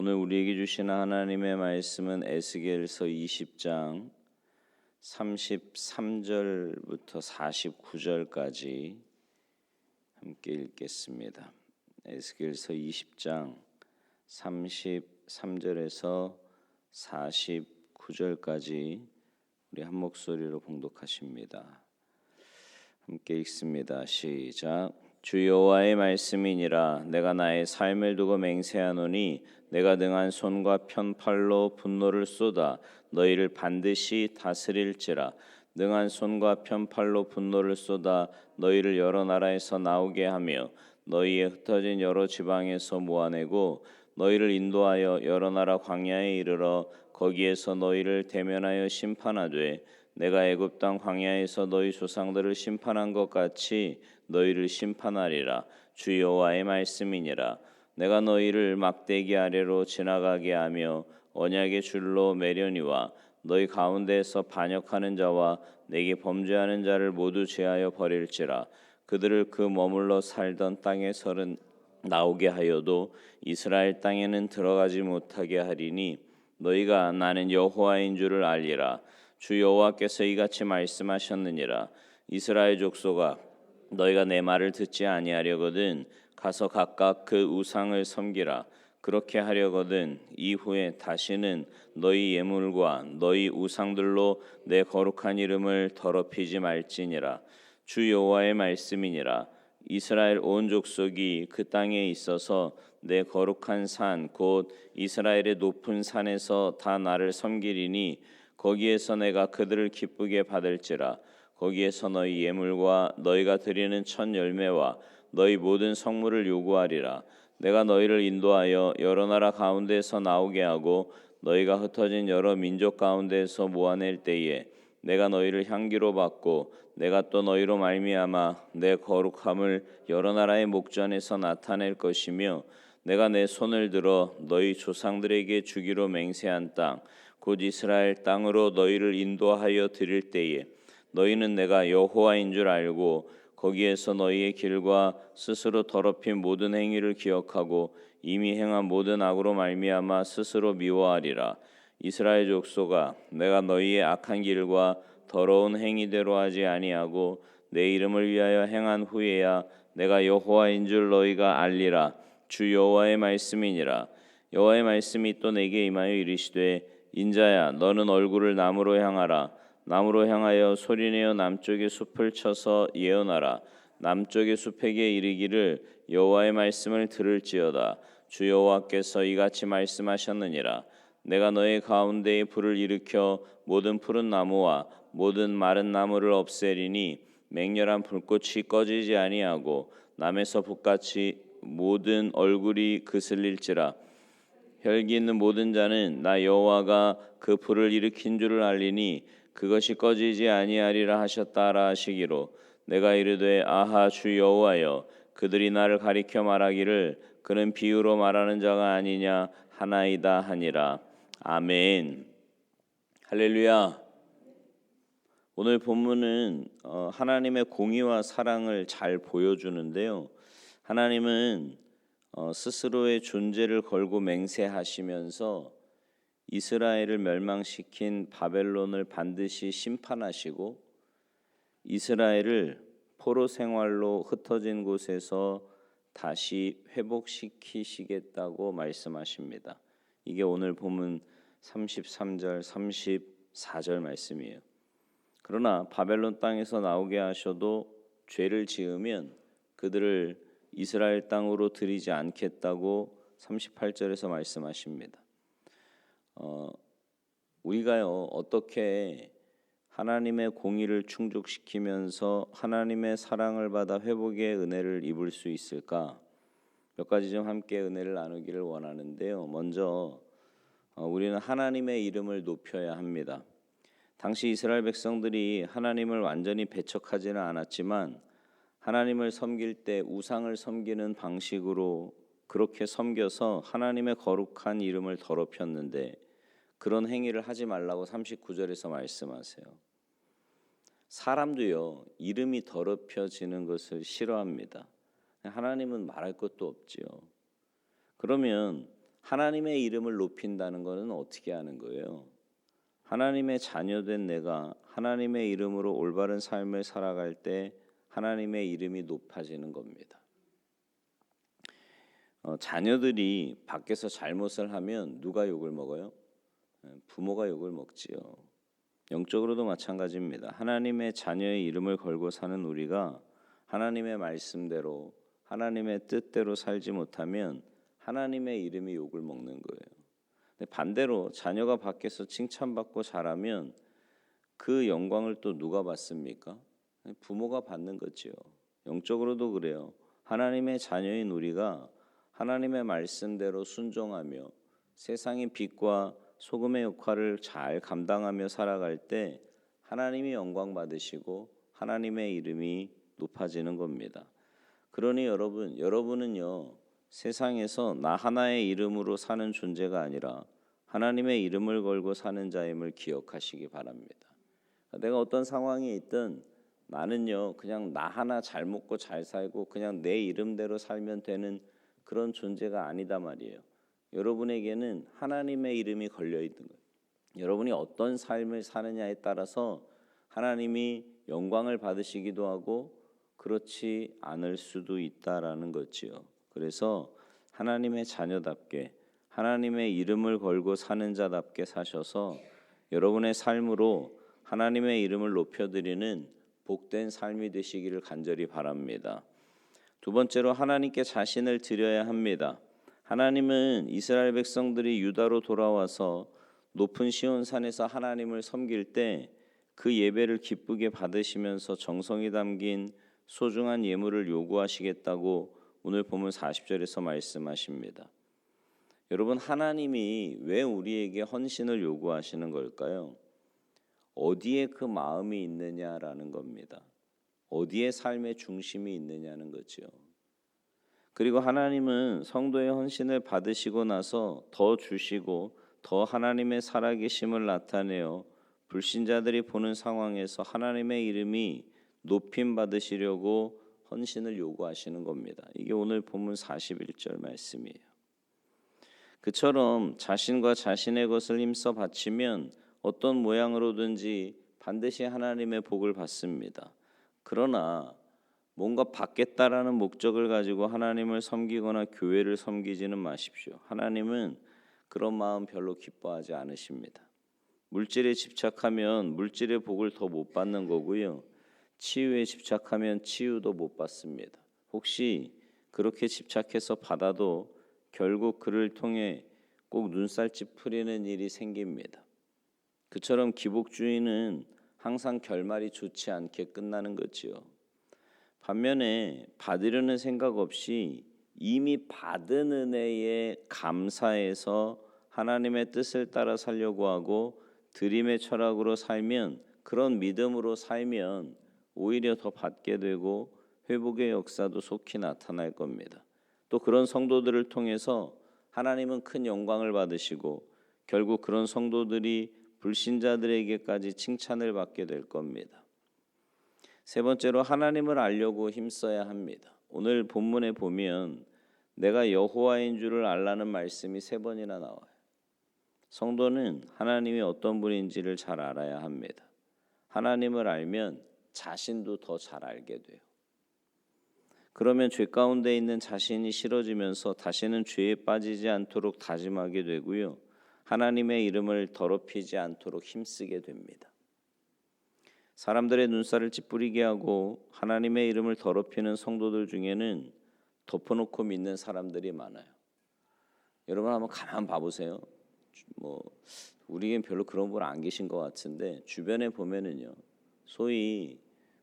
오늘 우리에게 주시는 하나님의 말씀은 에스겔서 20장 33절부터 49절까지 함께 읽겠습니다. 에스겔서 20장 33절에서 49절까지 우리 한 목소리로 봉독하십니다. 함께 읽습니다. 시작. 주 여호와의 말씀이니라. 내가 나의 삶을 두고 맹세하노니 내가 능한 손과 편팔로 분노를 쏟아 너희를 반드시 다스릴지라. 능한 손과 편팔로 분노를 쏟아 너희를 여러 나라에서 나오게 하며 너희의 흩어진 여러 지방에서 모아내고 너희를 인도하여 여러 나라 광야에 이르러 거기에서 너희를 대면하여 심판하되 내가 애굽 땅 광야에서 너희 조상들을 심판한 것 같이 너희를 심판하리라. 주 여호와의 말씀이니라. 내가 너희를 막대기 아래로 지나가게 하며 언약의 줄로 매려니와 너희 가운데에서 반역하는 자와 내게 범죄하는 자를 모두 제하여 버릴지라. 그들을 그 머물러 살던 땅에서는 나오게 하여도 이스라엘 땅에는 들어가지 못하게 하리니 너희가 나는 여호와인 줄을 알리라. 주 여호와께서 이같이 말씀하셨느니라. 이스라엘 족속아, 너희가 내 말을 듣지 아니하려거든 가서 각각 그 우상을 섬기라. 그렇게 하려거든 이후에 다시는 너희 예물과 너희 우상들로 내 거룩한 이름을 더럽히지 말지니라. 주 여호와의 말씀이니라. 이스라엘 온 족속이 그 땅에 있어서 내 거룩한 산 곧 이스라엘의 높은 산에서 다 나를 섬기리니 거기에서 내가 그들을 기쁘게 받을지라. 거기에서 너희 예물과 너희가 드리는 첫 열매와 너희 모든 성물을 요구하리라. 내가 너희를 인도하여 여러 나라 가운데에서 나오게 하고 너희가 흩어진 여러 민족 가운데에서 모아낼 때에 내가 너희를 향기로 받고 내가 또 너희로 말미암아 내 거룩함을 여러 나라의 목전에서 나타낼 것이며 내가 내 손을 들어 너희 조상들에게 주기로 맹세한 땅 곧 이스라엘 땅으로 너희를 인도하여 드릴 때에 너희는 내가 여호와인 줄 알고 거기에서 너희의 길과 스스로 더럽힌 모든 행위를 기억하고 이미 행한 모든 악으로 말미암아 스스로 미워하리라. 이스라엘 족속아, 내가 너희의 악한 길과 더러운 행위대로 하지 아니하고 내 이름을 위하여 행한 후에야 내가 여호와인 줄 너희가 알리라. 주 여호와의 말씀이니라. 여호와의 말씀이 또 내게 임하여 이르시되 인자야, 너는 얼굴을 남으로 향하라. 남으로 향하여 소리내어 남쪽의 숲을 쳐서 예언하라. 남쪽의 숲에게 이르기를 여호와의 말씀을 들을지어다. 주 여호와께서 이같이 말씀하셨느니라. 내가 너의 가운데에 불을 일으켜 모든 푸른 나무와 모든 마른 나무를 없애리니 맹렬한 불꽃이 꺼지지 아니하고 남에서 북같이 모든 얼굴이 그슬릴지라. 혈기 있는 모든 자는 나 여호와가 그 불을 일으킨 줄을 알리니 그것이 꺼지지 아니하리라 하셨다라 하시기로 내가 이르되 아하 주 여호와여 그들이 나를 가리켜 말하기를 그는 비유로 말하는 자가 아니냐 하나이다 하니라. 아멘. 할렐루야. 오늘 본문은 하나님의 공의와 사랑을 잘 보여주는데요. 하나님은 스스로의 존재를 걸고 맹세하시면서 이스라엘을 멸망시킨 바벨론을 반드시 심판하시고 이스라엘을 포로 생활로 흩어진 곳에서 다시 회복시키시겠다고 말씀하십니다. 이게 오늘 본문 33절 34절 말씀이에요. 그러나 바벨론 땅에서 나오게 하셔도 죄를 지으면 그들을 이스라엘 땅으로 들이지 않겠다고 38절에서 말씀하십니다. 우리가요 어떻게 하나님의 공의를 충족시키면서 하나님의 사랑을 받아 회복의 은혜를 입을 수 있을까? 몇 가지 좀 함께 은혜를 나누기를 원하는데요. 먼저 우리는 하나님의 이름을 높여야 합니다. 당시 이스라엘 백성들이 하나님을 완전히 배척하지는 않았지만 하나님을 섬길 때 우상을 섬기는 방식으로 그렇게 섬겨서 하나님의 거룩한 이름을 더럽혔는데 그런 행위를 하지 말라고 39절에서 말씀하세요. 사람도요 이름이 더럽혀지는 것을 싫어합니다. 하나님은 말할 것도 없지요. 그러면 하나님의 이름을 높인다는 것은 어떻게 하는 거예요? 하나님의 자녀된 내가 하나님의 이름으로 올바른 삶을 살아갈 때 하나님의 이름이 높아지는 겁니다. 자녀들이 밖에서 잘못을 하면 누가 욕을 먹어요? 부모가 욕을 먹지요. 영적으로도 마찬가지입니다. 하나님의 자녀의 이름을 걸고 사는 우리가 하나님의 말씀대로 하나님의 뜻대로 살지 못하면 하나님의 이름이 욕을 먹는 거예요. 근데 반대로 자녀가 밖에서 칭찬받고 잘하면 그 영광을 또 누가 받습니까? 부모가 받는 거지요. 영적으로도 그래요. 하나님의 자녀인 우리가 하나님의 말씀대로 순종하며 세상의 빛과 소금의 역할을 잘 감당하며 살아갈 때 하나님이 영광 받으시고 하나님의 이름이 높아지는 겁니다. 그러니 여러분은요, 세상에서 나 하나의 이름으로 사는 존재가 아니라 하나님의 이름을 걸고 사는 자임을 기억하시기 바랍니다. 내가 어떤 상황에 있든 나는요, 그냥 나 하나 잘 먹고 잘 살고 그냥 내 이름대로 살면 되는 그런 존재가 아니다 말이에요. 여러분에게는 하나님의 이름이 걸려 있는 거예요. 여러분이 어떤 삶을 사느냐에 따라서 하나님이 영광을 받으시기도 하고 그렇지 않을 수도 있다라는 거지요. 그래서 하나님의 자녀답게 하나님의 이름을 걸고 사는 자답게 사셔서 여러분의 삶으로 하나님의 이름을 높여드리는 복된 삶이 되시기를 간절히 바랍니다. 두 번째로 하나님께 자신을 드려야 합니다. 하나님은 이스라엘 백성들이 유다로 돌아와서 높은 시온산에서 하나님을 섬길 때 그 예배를 기쁘게 받으시면서 정성이 담긴 소중한 예물을 요구하시겠다고 오늘 본문 40절에서 말씀하십니다. 여러분, 하나님이 왜 우리에게 헌신을 요구하시는 걸까요? 어디에 그 마음이 있느냐라는 겁니다. 어디에 삶의 중심이 있느냐는 거죠. 그리고 하나님은 성도의 헌신을 받으시고 나서 더 주시고 더 하나님의 살아계심을 나타내어 불신자들이 보는 상황에서 하나님의 이름이 높임 받으시려고 헌신을 요구하시는 겁니다. 이게 오늘 본문 41절 말씀이에요. 그처럼 자신과 자신의 것을 힘써 바치면 어떤 모양으로든지 반드시 하나님의 복을 받습니다. 그러나 뭔가 받겠다라는 목적을 가지고 하나님을 섬기거나 교회를 섬기지는 마십시오. 하나님은 그런 마음 별로 기뻐하지 않으십니다. 물질에 집착하면 물질의 복을 더 못 받는 거고요. 치유에 집착하면 치유도 못 받습니다. 혹시 그렇게 집착해서 받아도 결국 그를 통해 꼭 눈살집 풀리는 일이 생깁니다. 그처럼 기복주의는 항상 결말이 좋지 않게 끝나는 거지요. 반면에 받으려는 생각 없이 이미 받은 은혜에 감사해서 하나님의 뜻을 따라 살려고 하고 드림의 철학으로 살면, 그런 믿음으로 살면 오히려 더 받게 되고 회복의 역사도 속히 나타날 겁니다. 또 그런 성도들을 통해서 하나님은 큰 영광을 받으시고 결국 그런 성도들이 불신자들에게까지 칭찬을 받게 될 겁니다. 세 번째로 하나님을 알려고 힘써야 합니다. 오늘 본문에 보면 내가 여호와인 줄을 알라는 말씀이 3번이나 나와요. 성도는 하나님이 어떤 분인지를 잘 알아야 합니다. 하나님을 알면 자신도 더 잘 알게 돼요. 그러면 죄 가운데 있는 자신이 싫어지면서 다시는 죄에 빠지지 않도록 다짐하게 되고요. 하나님의 이름을 더럽히지 않도록 힘쓰게 됩니다. 사람들의 눈살을 찌푸리게 하고 하나님의 이름을 더럽히는 성도들 중에는 덮어놓고 믿는 사람들이 많아요. 여러분 한번 가만 봐보세요. 우리에겐 별로 그런 분 안 계신 것 같은데 주변에 보면은요, 소위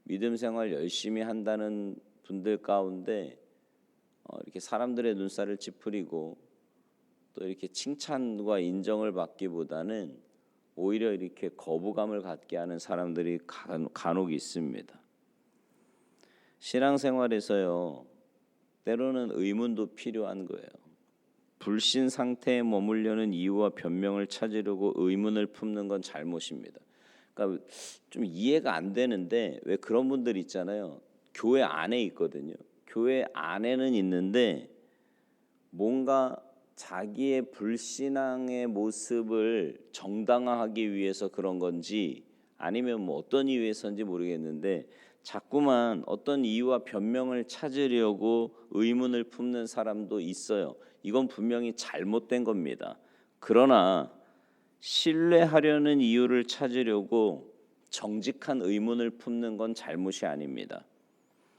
믿음 생활 열심히 한다는 분들 가운데 이렇게 사람들의 눈살을 찌푸리고 또 이렇게 칭찬과 인정을 받기보다는 오히려 이렇게 거부감을 갖게 하는 사람들이 간혹 있습니다. 신앙생활에서요, 때로는 의문도 필요한 거예요. 불신 상태에 머물려는 이유와 변명을 찾으려고 의문을 품는 건 잘못입니다. 그러니까 좀 이해가 안 되는데 왜 그런 분들 있잖아요. 교회 안에 있거든요. 교회 안에는 있는데 뭔가 자기의 불신앙의 모습을 정당화하기 위해서 그런 건지 아니면 뭐 어떤 이유에서인지 모르겠는데 자꾸만 어떤 이유와 변명을 찾으려고 의문을 품는 사람도 있어요. 이건 분명히 잘못된 겁니다. 그러나 신뢰하려는 이유를 찾으려고 정직한 의문을 품는 건 잘못이 아닙니다.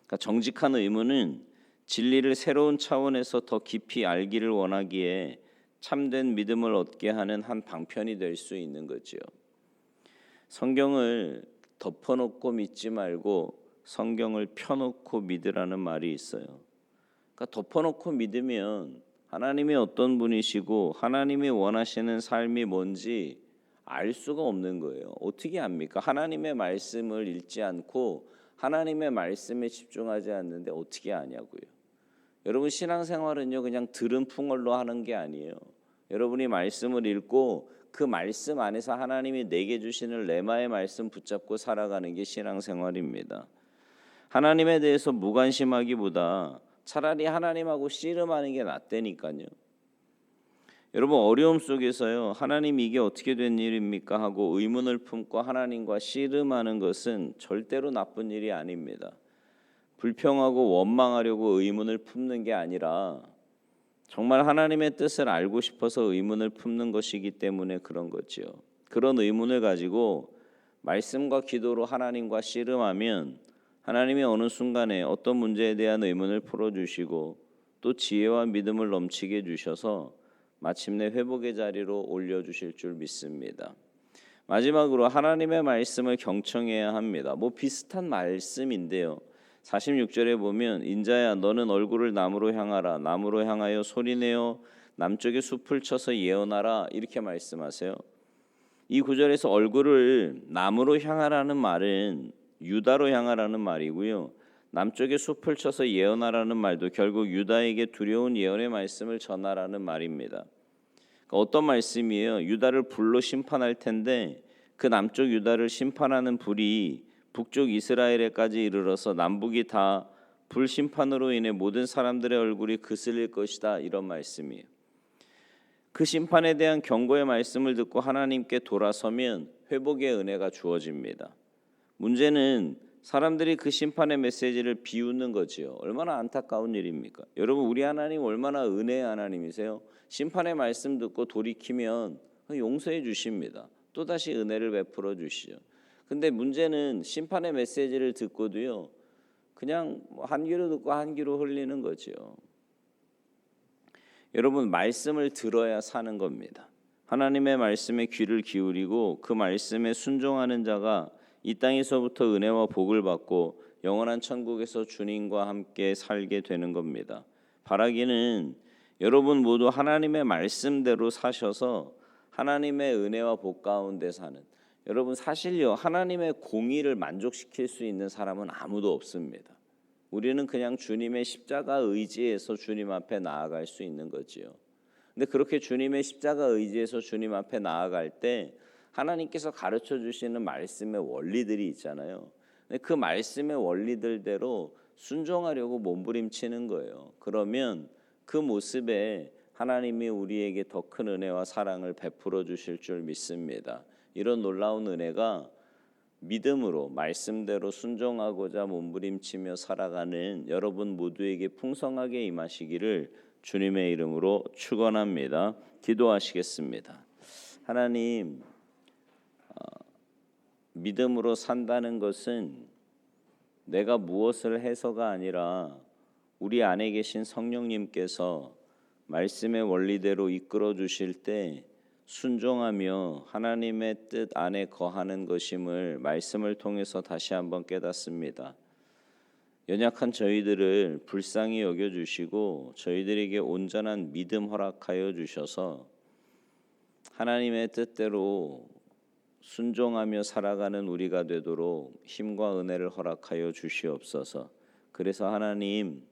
그러니까 정직한 의문은 진리를 새로운 차원에서 더 깊이 알기를 원하기에 참된 믿음을 얻게 하는 한 방편이 될 수 있는 거죠. 성경을 덮어놓고 믿지 말고 성경을 펴놓고 믿으라는 말이 있어요. 그러니까 덮어놓고 믿으면 하나님이 어떤 분이시고 하나님이 원하시는 삶이 뭔지 알 수가 없는 거예요. 어떻게 압니까? 하나님의 말씀을 읽지 않고 하나님의 말씀에 집중하지 않는데 어떻게 아냐고요. 여러분 신앙생활은요 그냥 들은 풍월로 하는 게 아니에요. 여러분이 말씀을 읽고 그 말씀 안에서 하나님이 내게 주시는 레마의 말씀 붙잡고 살아가는 게 신앙생활입니다. 하나님에 대해서 무관심하기보다 차라리 하나님하고 씨름하는 게 낫다니까요. 여러분 어려움 속에서요 하나님 이게 어떻게 된 일입니까 하고 의문을 품고 하나님과 씨름하는 것은 절대로 나쁜 일이 아닙니다. 불평하고 원망하려고 의문을 품는 게 아니라 정말 하나님의 뜻을 알고 싶어서 의문을 품는 것이기 때문에 그런 거죠. 그런 의문을 가지고 말씀과 기도로 하나님과 씨름하면 하나님이 어느 순간에 어떤 문제에 대한 의문을 풀어주시고 또 지혜와 믿음을 넘치게 해주셔서 마침내 회복의 자리로 올려주실 줄 믿습니다. 마지막으로 하나님의 말씀을 경청해야 합니다. 뭐 비슷한 말씀인데요. 46절에 보면 인자야 너는 얼굴을 남으로 향하라 남으로 향하여 소리내어 남쪽의 숲을 쳐서 예언하라 이렇게 말씀하세요. 이 구절에서 얼굴을 남으로 향하라는 말은 유다로 향하라는 말이고요. 남쪽의 숲을 쳐서 예언하라는 말도 결국 유다에게 두려운 예언의 말씀을 전하라는 말입니다. 그러니까 어떤 말씀이에요? 유다를 불로 심판할 텐데 그 남쪽 유다를 심판하는 불이 북쪽 이스라엘에까지 이르러서 남북이 다 불심판으로 인해 모든 사람들의 얼굴이 그슬릴 것이다 이런 말씀이에요. 그 심판에 대한 경고의 말씀을 듣고 하나님께 돌아서면 회복의 은혜가 주어집니다. 문제는 사람들이 그 심판의 메시지를 비웃는 거지요. 얼마나 안타까운 일입니까? 여러분 우리 하나님 얼마나 은혜의 하나님이세요? 심판의 말씀 듣고 돌이키면 용서해 주십니다. 또다시 은혜를 베풀어 주시죠. 근데 문제는 심판의 메시지를 듣고도요 그냥 한 귀로 듣고 한 귀로 흘리는 거죠. 여러분 말씀을 들어야 사는 겁니다. 하나님의 말씀에 귀를 기울이고 그 말씀에 순종하는 자가 이 땅에서부터 은혜와 복을 받고 영원한 천국에서 주님과 함께 살게 되는 겁니다. 바라기는 여러분 모두 하나님의 말씀대로 사셔서 하나님의 은혜와 복 가운데 사는 여러분 사실요 하나님의 공의를 만족시킬 수 있는 사람은 아무도 없습니다. 우리는 그냥 주님의 십자가 의지에서 주님 앞에 나아갈 수 있는 거지요. 근데 그렇게 주님의 십자가 의지에서 주님 앞에 나아갈 때 하나님께서 가르쳐 주시는 말씀의 원리들이 있잖아요. 근데 그 말씀의 원리들대로 순종하려고 몸부림치는 거예요. 그러면 그 모습에 하나님이 우리에게 더 큰 은혜와 사랑을 베풀어 주실 줄 믿습니다. 이런 놀라운 은혜가 믿음으로 말씀대로 순종하고자 몸부림치며 살아가는 여러분 모두에게 풍성하게 임하시기를 주님의 이름으로 축원합니다. 기도하시겠습니다. 하나님, 믿음으로 산다는 것은 내가 무엇을 해서가 아니라 우리 안에 계신 성령님께서 말씀의 원리대로 이끌어 주실 때 순종하며 하나님의 뜻 안에 거하는 것임을 말씀을 통해서 다시 한번 깨닫습니다. 연약한 저희들을 불쌍히 여겨주시고 저희들에게 온전한 믿음 허락하여 주셔서 하나님의 뜻대로 순종하며 살아가는 우리가 되도록 힘과 은혜를 허락하여 주시옵소서. 그래서 하나님,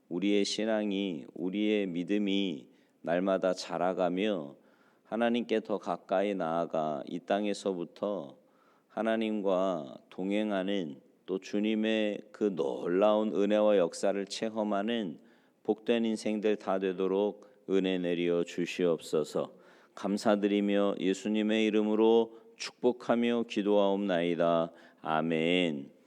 우리의 신앙이, 우리의 믿음이 날마다 자라가며 하나님께 더 가까이 나아가 이 땅에서부터 하나님과 동행하는 또 주님의 그 놀라운 은혜와 역사를 체험하는 복된 인생들 다 되도록 은혜 내려 주시옵소서. 감사드리며 예수님의 이름으로 축복하며 기도하옵나이다. 아멘.